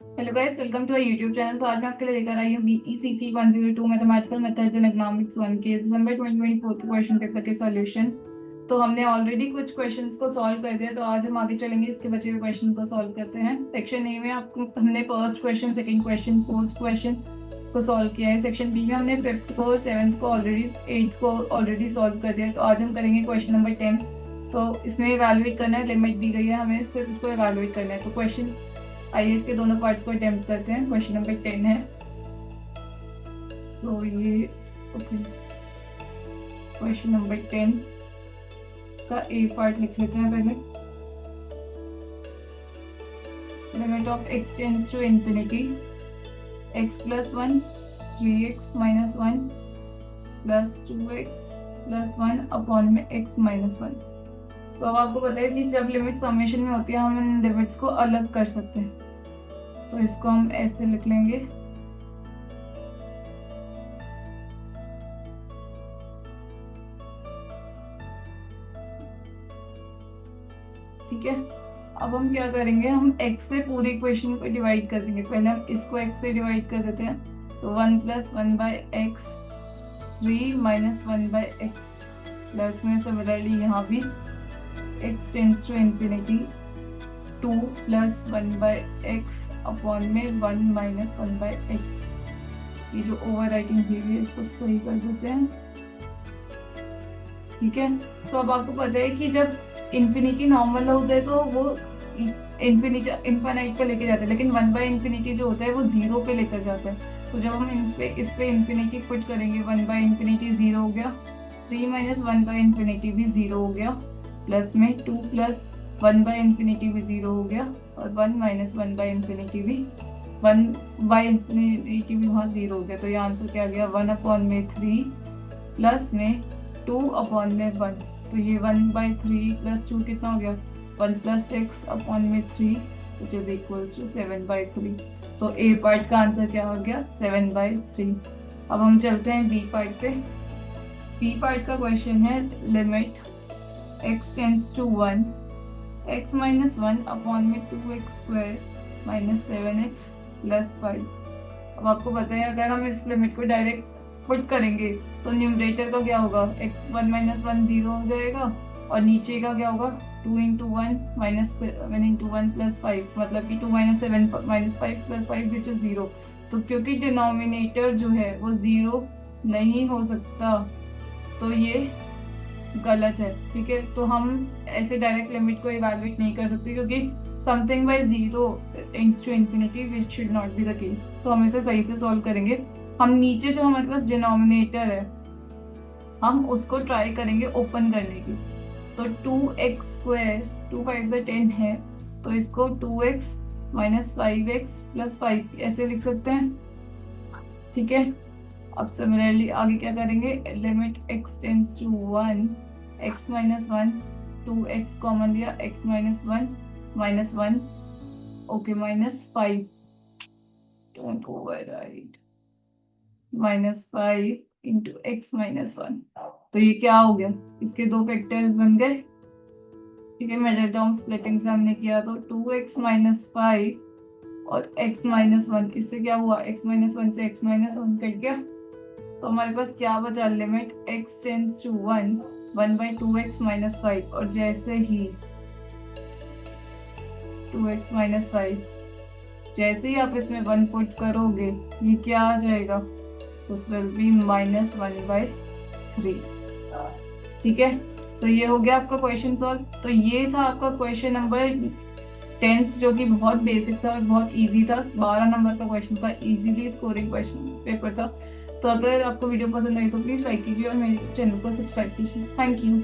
Hello guys, welcome to our YouTube channel. तो आज मैं आपके लिए लेकर आई हूँ BECC 102 mathematical methods in economics 1 के दिसंबर 2024 के क्वेश्चन पेपर के सॉल्यूशन। तो हमने ऑलरेडी कुछ क्वेश्चंस को सॉल्व कर दिया, तो आज हम आगे चलेंगे, इसके बचे हुए क्वेश्चन को सॉल्व करते हैं। सेक्शन ए में आपको हमने first question, second question, fourth question को सॉल्व किया है। सेक्शन बी में हमने फिफ्थ को, सेवंथ को ऑलरेडी, एट्थ को ऑलरेडी सॉल्व कर दिया है। तो आज हम करेंगे क्वेश्चन नंबर 10। तो इसमें इवैल्यूएट करना है, लिमिट दी गई है हमें, सिर्फ इसको इवैल्यूएट करना है। तो क्वेश्चन, आइए इसके दोनों पार्ट्स को अटेम्प्ट करते हैं। क्वेश्चन नंबर 10 है, तो ये ओके, क्वेश्चन नंबर 10 इसका ए पार्ट लिख लेते हैं पहले। Limit of x tends to infinity x plus 1 3x minus 1 plus 2x plus 1 upon में x माइनस 1। तो अब आपको पता है कि जब लिमिट समेशन में होती है हम इन लिमिट्स को अलग कर सकते हैं। तो इसको हम ऐसे लिख लेंगे, ठीक है। अब हम क्या करेंगे, हम x से पूरी इक्वेशन को डिवाइड कर देंगे। पहले हम इसको x से डिवाइड कर देते हैं। तो 1 plus 1 by x 3 minus 1 by x plus में सिमिलरली यहाँ भी x tends to infinity 2 plus 1 by x upon में 1 माइनस 1 बाई एक्स। ये जो ओवर राइटिंग हुई है इसको सही कर देते हैं, ठीक है। सो अब आपको पता है कि जब इंफिनिटी नॉर्मल होता है तो वो इंफिनिटी इनफाइनाइट पे लेके जाता है, लेकिन 1 बाई इंफिनिटी जो होता है वो 0 पे लेकर जाता है। तो जब हम इस पे इंफिनिटी पुट करेंगे, 1 बाई इंफिनिटी 0 हो गया, 3 माइनस 1 बाई इंफिनिटी भी 0 हो गया, प्लस में 2 प्लस 1 बाई इंफिनिटी भी 0 हो गया, और 1 माइनस 1 बाई इंफिनिटी भी 1 बाई इंफिनिटी भी वहाँ 0 हो गया। तो ये आंसर क्या आ गया, 1 अपॉन में 3 प्लस में 2 अपॉन में 1। तो ये 1 बाई 3 प्लस 2 कितना हो गया, 1 प्लस 6 अपॉन में 3 which is equals to 7 by 3। तो ए पार्ट का आंसर क्या हो गया, 7 बाई 3। अब हम चलते हैं बी पार्ट पे। बी पार्ट का क्वेश्चन है, limit x tends to 1 x minus 1 upon में 2x square minus 7x plus 5। अब आपको पता है अगर हम इस लिमिट को डायरेक्ट पुट करेंगे तो न्यूमरेटर का क्या होगा, x 1 माइनस 1 0 हो जाएगा, और नीचे का क्या होगा 2 इंटू 1 माइनस 7 इंटू 1 प्लस 5, मतलब कि 2 minus 7 minus 5 plus 5 which is 0। तो क्योंकि डिनोमिनेटर जो है वो 0 नहीं हो सकता, तो ये गलत है, ठीक है। तो हम ऐसे डायरेक्ट लिमिट को इवैल्यूएट नहीं कर सकते, क्योंकि something by 0 tends to infinity which should not be the case. तो हम इसे सही से सॉल्व करेंगे। हम नीचे जो हमारे पास डिनोमिनेटर है हम उसको ट्राई करेंगे ओपन करने की। तो 2x स्क्वायर 2 5 से 10 है, तो इसको 2x माइनस 5x प्लस 5 ऐसे लिख सकते हैं, ठीक है। अब सिमिलरली आगे क्या करेंगे, limit x tends to 1 x minus 1 2x common लिया, x minus 1 minus 1 okay minus 5 don't overwrite minus 5 into x minus 1। तो ये क्या हो गया, इसके दो फैक्टर्स बन गए, ठीक है। मिडिल टर्म स्प्लिटिंग से हमने किया तो 2x माइनस 5 और x माइनस 1, इससे क्या हुआ, x माइनस 1 से x माइनस 1 कट गया। तो हमारे पास क्या बचा, limit x tends to 1 1 by 2x minus 5, और जैसे ही 2x माइनस 5 जैसे ही आप इसमें 1 पुट करोगे ये क्या आ जाएगा, this will be minus 1 by 3, ठीक है। सो ये हो गया आपका क्वेश्चन सॉल्व। तो ये था आपका क्वेश्चन नंबर 10 जो कि बहुत बेसिक था और बहुत इजी था। 12 नंबर का क्वेश्चन था, इजीली स्कोरिंग क्वेश्चन पेपर था। तो अगर आपको वीडियो पसंद आई तो प्लीज़ लाइक कीजिए और मेरे चैनल को सब्सक्राइब कीजिए। Thank you.